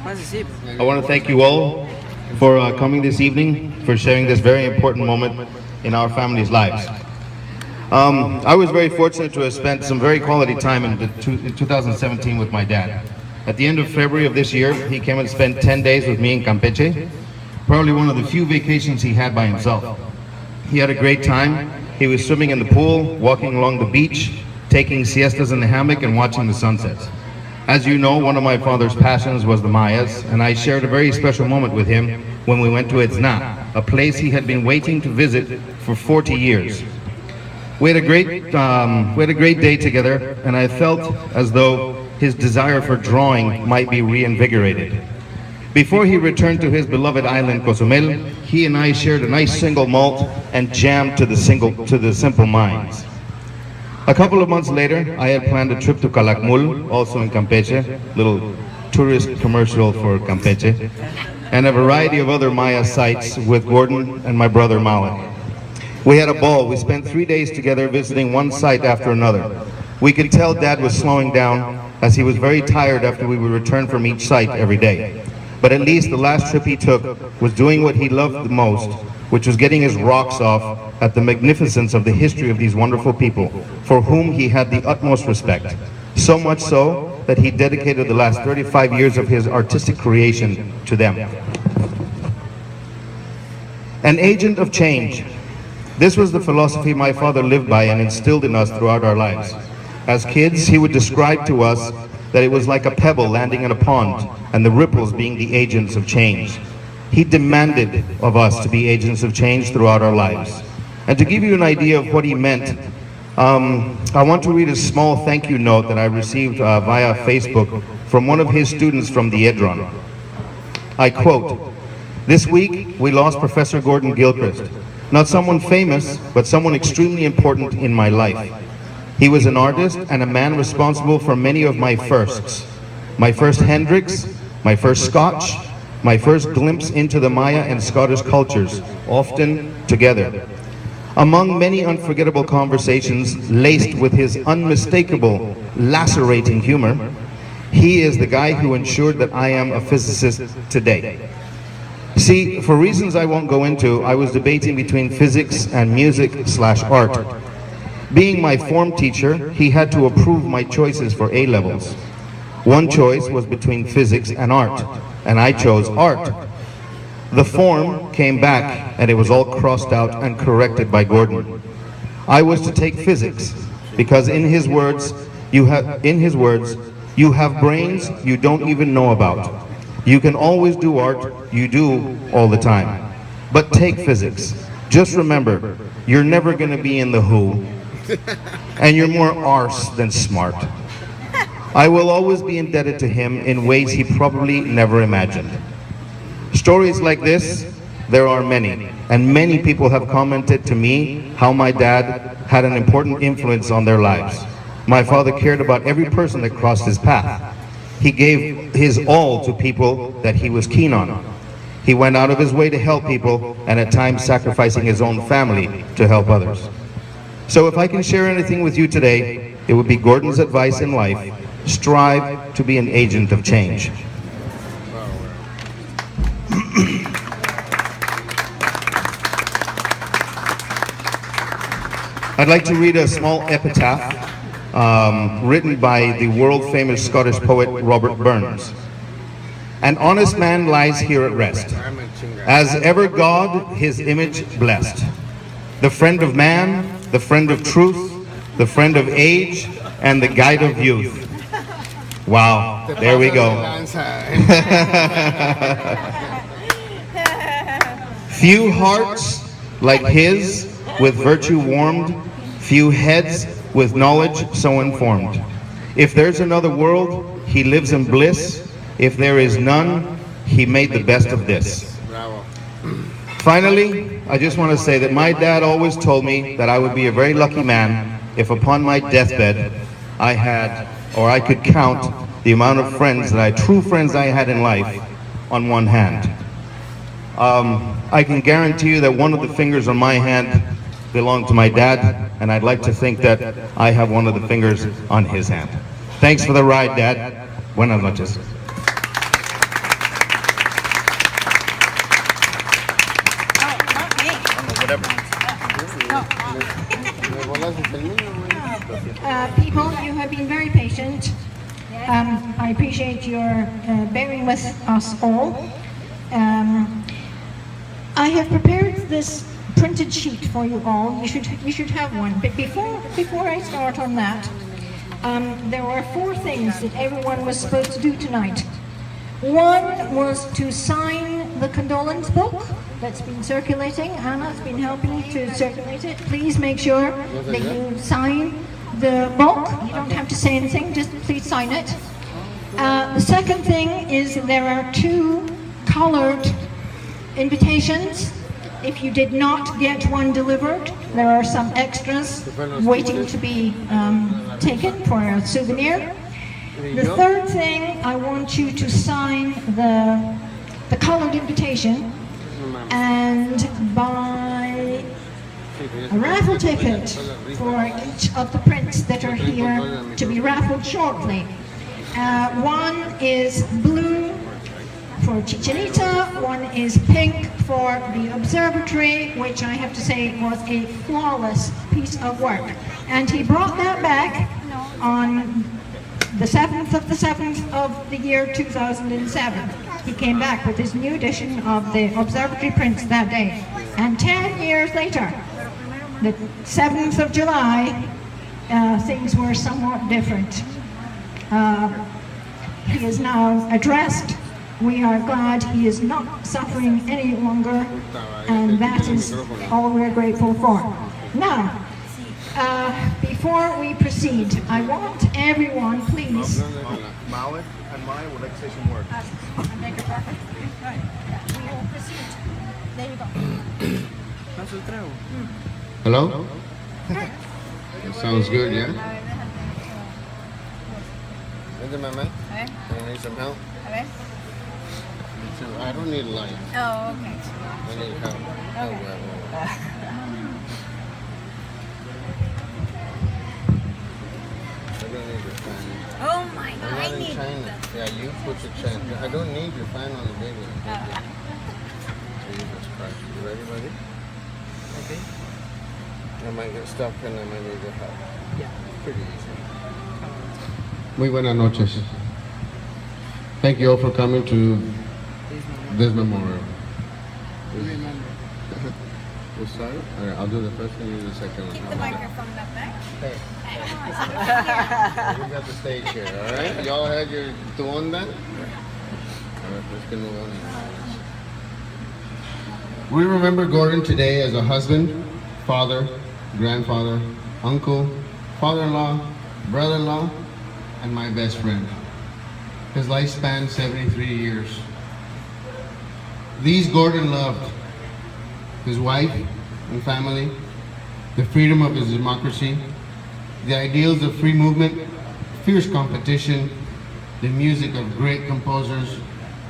I want to thank you all for coming this evening, for sharing this very important moment in our family's lives. I was very fortunate to have spent some very quality time in 2017 with my dad. At the end of February of this year, he came and spent 10 days with me in Campeche, probably one of the few vacations he had by himself. He had a great time. He was swimming in the pool, walking along the beach, taking siestas in the hammock, and watching the sunsets. As you know, one of my father's passions was the Mayas, and I shared a very special moment with him when we went to Etzna, a place he had been waiting to visit for 40 years. We had a great day together, and I felt as though his desire for drawing might be reinvigorated. Before he returned to his beloved island, Cozumel, he and I shared a nice single malt and jammed to the Simple Minds. A couple of months later, I had planned a trip to Calakmul, also in Campeche, little tourist commercial for Campeche, and a variety of other Maya sites with Gordon and my brother Malik. We had a ball. We spent 3 days together visiting one site after another. We could tell Dad was slowing down as he was very tired after we would return from each site every day. But at least the last trip he took was doing what he loved the most, which was getting his rocks off at the magnificence of the history of these wonderful people, for whom he had the utmost respect. So much so that he dedicated the last 35 years of his artistic creation to them. An agent of change. This was the philosophy my father lived by and instilled in us throughout our lives. As kids, he would describe to us that it was like a pebble landing in a pond and the ripples being the agents of change. He demanded of us to be agents of change throughout our lives. And to give you an idea of what he meant, I want to read a small thank you note that I received via Facebook from one of his students from the Edron. I quote, "This week we lost Professor Gordon Gilchrist. Not someone famous, but someone extremely important in my life. He was an artist and a man responsible for many of my firsts. My first Hendrix, my first Scotch, my first glimpse into the Maya and Scottish cultures, often together. Among many unforgettable conversations laced with his unmistakable, lacerating humor, he is the guy who ensured that I am a physicist today." See, for reasons I won't go into, I was debating between physics and music/art. Being my form teacher, he had to approve my choices for A-levels. One choice was between physics and art, and I chose art. The form came back, and it was all crossed out and corrected by Gordon. I was to take physics, because in his words, you have brains you don't even know about. You can always do art, you do all the time. But take physics. Just remember, you're never gonna be in the Who, and you're more arse than smart. I will always be indebted to him in ways he probably never imagined. Stories like this, there are many, and many people have commented to me how my dad had an important influence on their lives. My father cared about every person that crossed his path. He gave his all to people that he was keen on. He went out of his way to help people, and at times sacrificing his own family to help others. So if I can share anything with you today, it would be Gordon's advice in life: strive to be an agent of change. I'd like to read a small epitaph written by the world-famous Scottish poet Robert Burns. "An honest man lies here at rest, as ever God his image blessed. The friend of man, the friend of truth, the friend of age, and the guide of youth." Wow, there we go. Few hearts like his with virtue warmed, few heads with knowledge so informed. If there's another world, he lives in bliss. If there is none, he made the best of this. Finally, I just want to say that my dad always told me that I would be a very lucky man if upon my deathbed I had, or I could count the amount of friends true friends I had in life on one hand. I can guarantee you that one of the fingers on my hand belonged to my dad, and I'd like to think that I have one of the fingers on his hand. Thanks for the ride, Dad. Buenas noches. People, you have been very patient. I appreciate your bearing with us all. I have prepared this printed sheet for you all. You should have one. But before I start on that, there were 4 things that everyone was supposed to do tonight. One was to sign the condolence book that's been circulating. Anna's been helping to circulate it. Please make sure that you sign the book. You don't have to say anything, just please sign it. The second thing is there are 2 colored invitations. If you did not get one delivered, there are some extras waiting to be taken for a souvenir. The third thing, I want you to sign the colored invitation and buy a raffle ticket for each of the prints that are here to be raffled shortly. One is blue for Chichen Itza, one is pink for the observatory, which I have to say was a flawless piece of work. And he brought that back on the 7th of the 7th of the year 2007. He came back with his new edition of the observatory prints that day. And 10 years later, the 7th of July, things were somewhat different. He is now addressed. We are glad he is not suffering any longer, and that is all we're grateful for. Now, before we proceed, I want everyone, please. Malik and my relaxation work. Make it perfect. Right. We will proceed. There you go. Hello? That sounds good, yeah? Mama? Okay. You need some help? Okay. Me too. I don't need a light. Oh, okay. I need help. Okay. I don't need your fan. Oh my God, I'm not I in need China. Yeah, you put your China. I don't need your fan on the baby. Jesus Christ. You ready, buddy? Okay. I might get stuck and I might need your help. Yeah. Pretty easy. Muy buenas noches. Thank you all for coming to this memorial. We'll start? All right, I'll do the first one, you do the second one. Keep the microphone up there. Hey. We got the stage here, all right? Y'all had your tuonda? All right, let's get moving on. We remember Gordon today as a husband, father, grandfather, uncle, father-in-law, brother-in-law, and my best friend. His life spanned 73 years. These Gordon loved: his wife and family, the freedom of his democracy, the ideals of free movement, fierce competition, the music of great composers,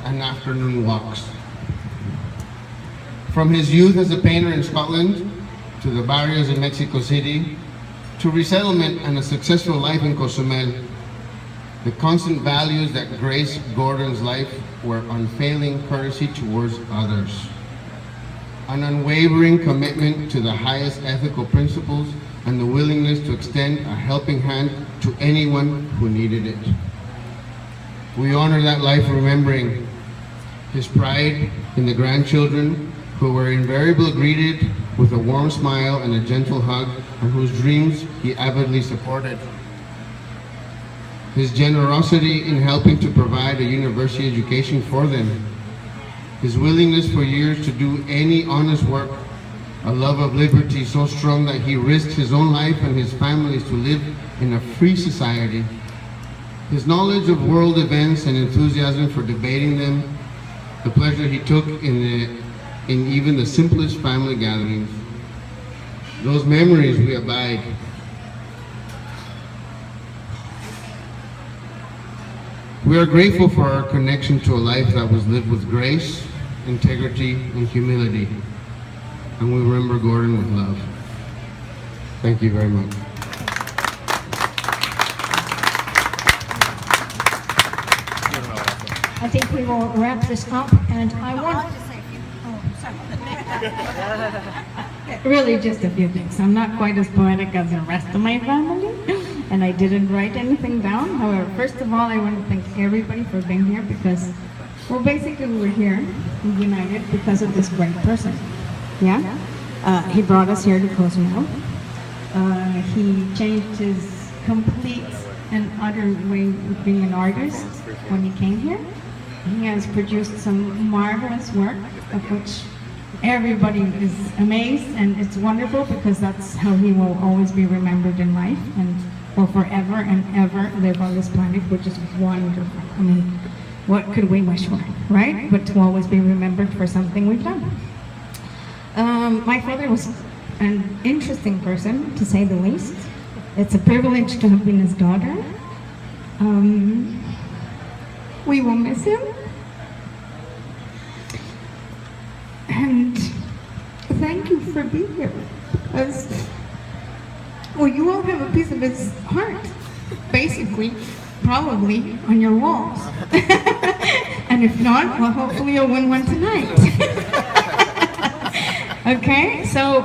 and afternoon walks. From his youth as a painter in Scotland, to the barrios in Mexico City, to resettlement and a successful life in Cozumel, the constant values that graced Gordon's life were unfailing courtesy towards others, an unwavering commitment to the highest ethical principles, and the willingness to extend a helping hand to anyone who needed it. We honor that life remembering his pride in the grandchildren who were invariably greeted with a warm smile and a gentle hug, and whose dreams he avidly supported. His generosity in helping to provide a university education for them. His willingness for years to do any honest work. A love of liberty so strong that he risked his own life and his family's to live in a free society. His knowledge of world events and enthusiasm for debating them. The pleasure he took in even the simplest family gatherings. Those memories we abide. We are grateful for our connection to a life that was lived with grace, integrity, and humility. And we remember Gordon with love. Thank you very much. I think we will wrap this up, and I want... I'll just say a few. Oh, sorry. Really just a few things. I'm not quite as poetic as the rest of my family, and I didn't write anything down. However, first of all, I want to thank everybody for being here because, well, basically we're here united because of this great person. Yeah? He brought us here to Cozumel. He changed his complete and utter way of being an artist when he came here. He has produced some marvelous work of which everybody is amazed, and it's wonderful because that's how he will always be remembered in life and will forever and ever live on this planet, which is wonderful. I mean, what could we wish for, right? But to always be remembered for something we've done. My father was an interesting person, to say the least. It's a privilege to have been his daughter. We will miss him. And thank you for being here. Because, well, you all have a piece of his heart, basically, probably, on your walls. And if not, well, hopefully you'll win one tonight. Okay, so,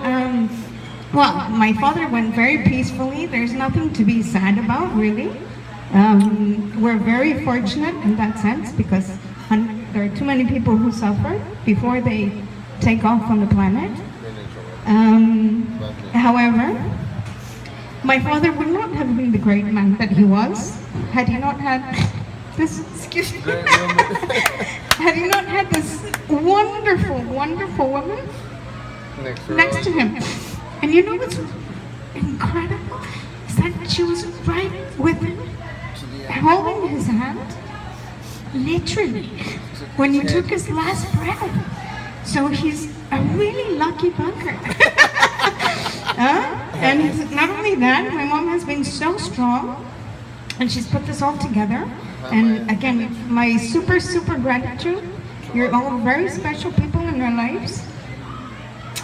well, my father went very peacefully. There's nothing to be sad about, really. We're very fortunate in that sense because there are too many people who suffer before they take off on the planet. However, my father would not have been the great man that he was had he not had this, excuse me, had he not had this wonderful, wonderful woman next to him. And you know what's incredible? Is that she was right with him, holding his hand, literally, when he took his last breath. So he's a really lucky bunker. And not only that, my mom has been so strong, and she's put this all together. And again, my super, super gratitude. You're all very special people in our lives.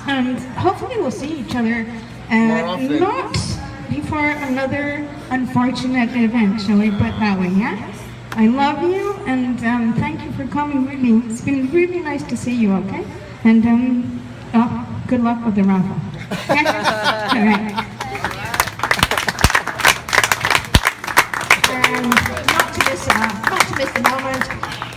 And hopefully we'll see each other not before another unfortunate event, shall we put it that way, yeah? I love you, and thank you for coming, really. It's been really nice to see you, okay? And good luck with the raffle. Okay? All right. And not to miss the moment,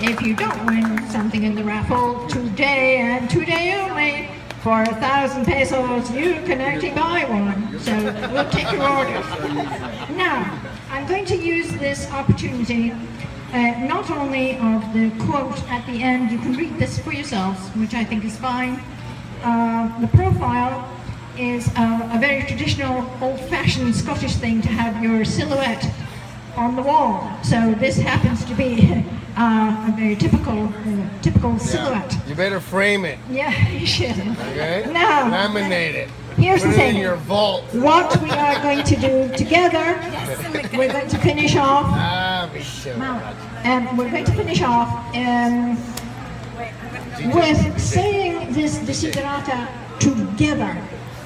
if you don't win something in the raffle today and today only, for 1,000 pesos, you can actually buy one. So we'll take your order. Now, I'm going to use this opportunity, not only of the quote at the end, you can read this for yourselves, which I think is fine. The profile is a very traditional, old-fashioned Scottish thing to have your silhouette on the wall. So this happens to be a very typical silhouette. You better frame it. Yeah, you should. Okay? Now, laminate it. Here's Put the it thing. in your vault. What we are going to do together, we're going to finish off. We're going to finish off with saying this desiderata together.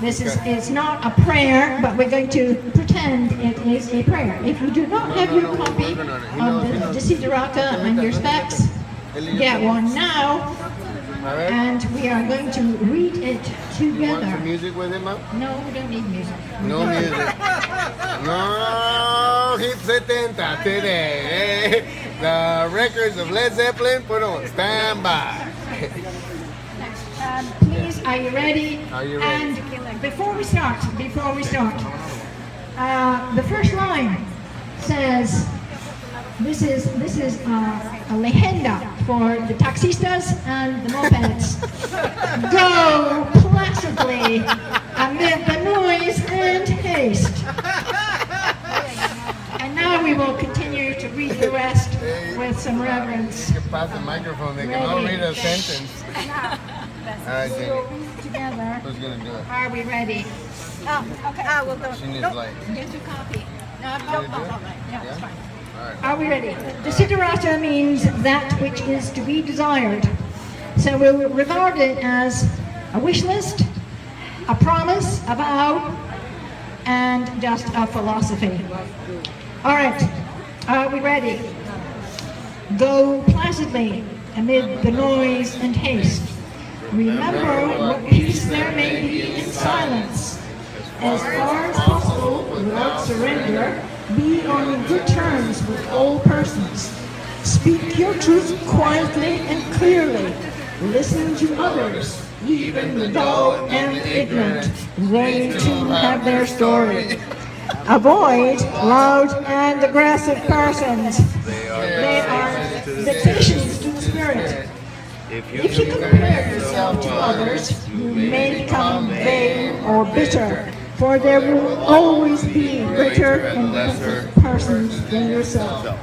This is it's not a prayer, but we're going to pretend it is a prayer. If you do not have your copy of the desiderata and your specs, get one now, and we are going to read it together. You want some music with him, No, we don't need music. No music. No, hit 70 today. The records of Led Zeppelin put on standby. Please, are you ready? Are you ready? And before we start, the first line says, this is a leyenda for the taxistas and the mopeds. Go placidly amid the noise and haste. And now we will continue to read the rest with some reverence. You can pass the microphone, they can all read a sentence. All right, Jenny. We'll read together. Who's going to do it? Are we ready? Oh, okay. We'll do it. She needs light. Get your copy. No, it's fine. All right. Are we ready? Desiderata means that which is to be desired. So we'll regard it as a wish list, a promise, a vow, and just a philosophy. All right, are we ready? Go placidly amid the noise and haste. Remember what peace there may be in silence. As far as possible, without surrender, be on good terms with all persons. Speak your truth quietly and clearly. Listen to others, even the dull and ignorant. They too have their story. Avoid loud and aggressive persons. They are dictations to the spirit. If you compare yourself to others, you may become vain or bitter, for there will always be greater and lesser persons than yourself.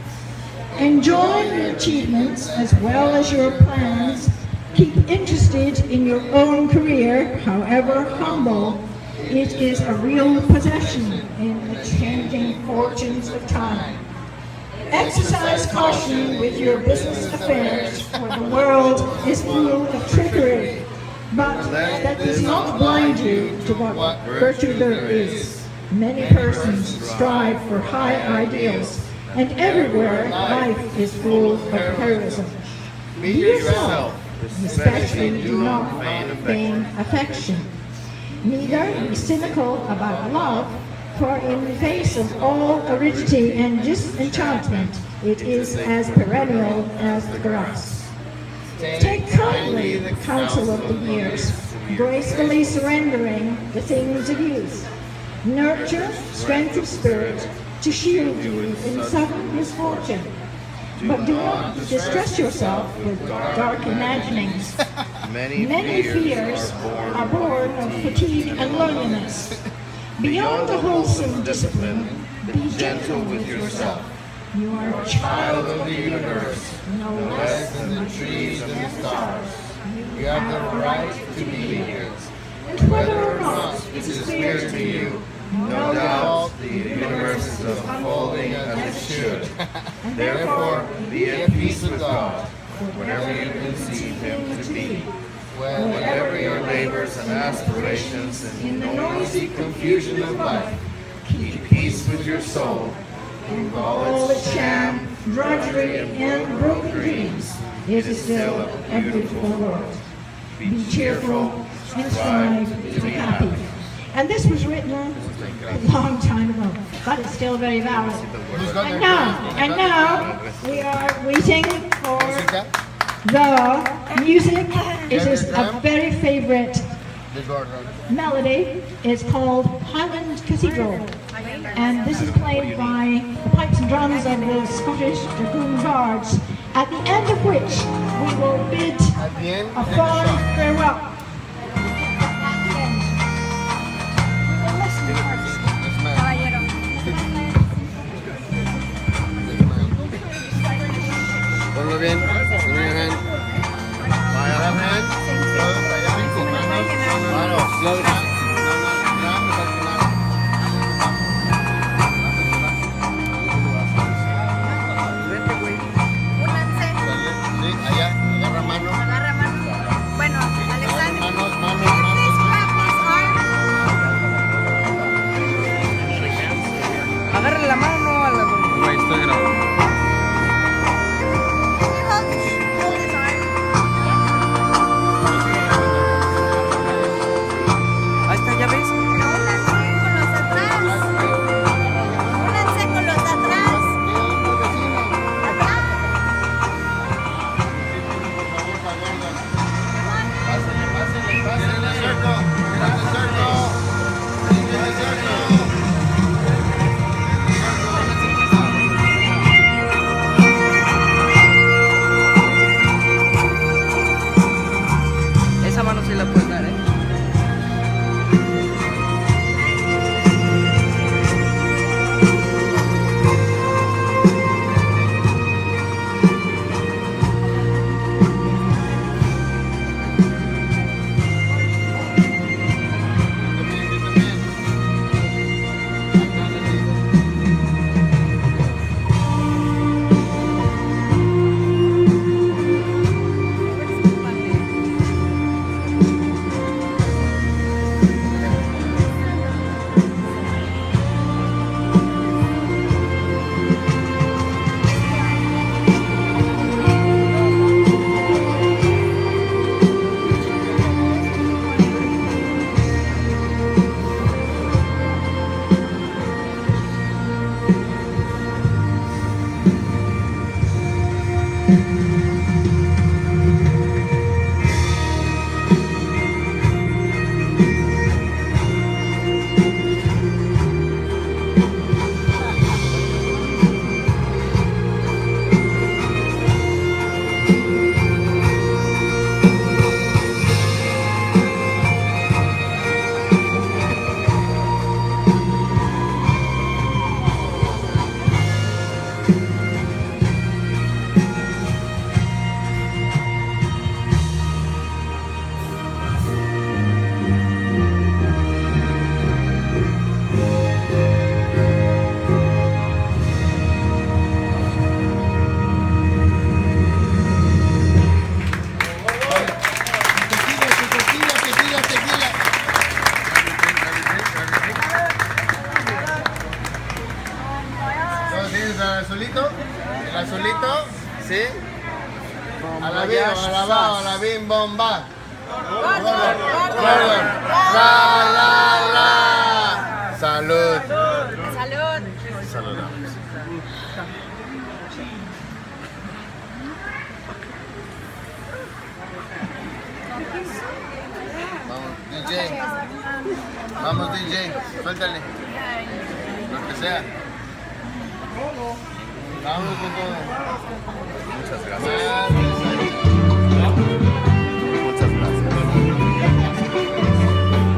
Enjoy your achievements as well as your plans. Keep interested in your own career, however humble. It is a real possession in the changing fortunes of time. Exercise caution with your business affairs, for the world is full of trickery. But that does not blind you to what virtue there is. Many persons strive for high ideals, and everywhere life is full of heroism. Be yourself, especially do not feign affection. Neither be cynical about love, for in the face of all aridity and disenchantment, it is as perennial as the grass. Take kindly the counsel of the years, gracefully surrendering the things of youth. Nurture strength of spirit to shield you in sudden misfortune. But do not distress yourself with dark imaginings. Many fears are born of fatigue and loneliness. Beyond the wholesome discipline, be gentle with yourself. You are a child of the universe, no less than the trees and the stars. You have the right to be here. And whether or not it is clear to you, no doubt the universe is unfolding as it should. Therefore, be at peace with God, whatever you conceive Him to be. Whatever your labors and aspirations in the noisy confusion of life, keep peace with your soul. In all its sham, drudgery, and broken dreams, it is still a beautiful world. Be cheerful and strive to be happy. And this was written a long time ago, but it's still very valid. And now we are waiting for the music. It is a very favorite melody. It's called Highland Cathedral. And this is played by the pipes and drums of the Scottish Dragoon Guards, at the end of which we will bid a fond farewell. Ponlo bien, con una hand. Vaya la hand. Manos. Únanse, Sí, allá, agarra mano. agarra mano. Bueno, Alexander. Manos, manos, Please manos. clap his arm. Agarre la mano a la... Güey, estoy grabando. Hold his arm. El azulito, ¿sí? A la bim bomba. Salud. Salud. Saludamos. Vamos, DJ. Vamos, DJ. Suéltale. Lo que sea. Vamos con todo. Muchas gracias.